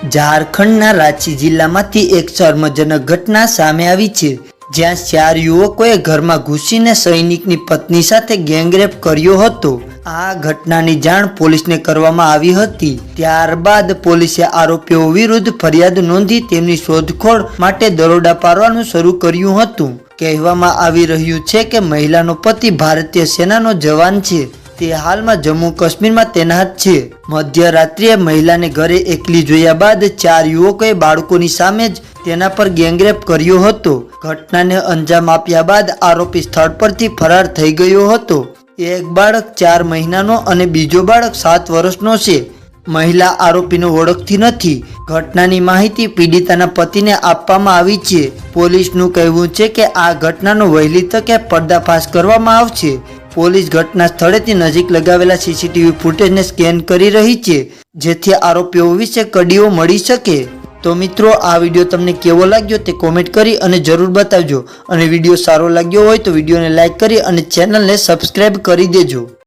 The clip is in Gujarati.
ઝારખંડના રાંચી જિલ્લામાંથી એક શર્મજનક ઘટના સામે આવી છે, જ્યાં 4 યુવકોએ ઘરમાં ઘૂસીને સૈનિકની પત્ની સાથે ગેંગરેપ કર્યો હતો। આ ઘટનાની જાણ પોલીસને કરવામાં આવી હતી। ત્યારબાદ પોલીસે આરોપીઓ વિરુદ્ધ ફરિયાદ નોંધી તેમની શોધખોળ માટે દરોડા પાડવાનું શરૂ કર્યું હતું। કહેવામાં આવી રહ્યું છે કે મહિલાનો પતિ ભારતીય સેનાનો જવાન છે। તે હાલમાં જમ્મુ કાશ્મીરમાં તૈનાત છે। મધ્યરાત્રિએ મહિલાને ઘરે એકલી જોયા બાદ 4 યુવકોએ બાળકોની સામે જ તેના પર ગેંગરેપ કર્યો હતો। ઘટનાને અંજામ આપ્યા બાદ આરોપી સ્થળ પરથી ફરાર થઈ ગયો હતો। એક બાળક 4 મહિનાનો અને બીજો બાળક 7 વર્ષનો છે। મહિલા આરોપીને ઓળખતી નથી। ઘટનાની માહિતી પીડિતાના પતિને આપવામાં આવી છે। પોલીસનું કહેવું છે કે આ ઘટનાનો વહેલી તકે પર્દાફાશ કરવામાં આવશે। પોલીસ ઘટના સ્થળેથી નજીક લગાવેલા સીસીટીવી ફૂટેજને સ્કેન કરી રહી છે, જેથી આરોપીઓ વિશે કડીઓ મળી શકે। તો મિત્રો, આ વિડીયો તમને કેવો લાગ્યો તે કોમેન્ટ કરી અને જરૂર બતાવજો, અને વિડીયો સારો લાગ્યો હોય તો વિડીયોને લાઈક કરી અને ચેનલને સબસ્ક્રાઈબ કરી દેજો।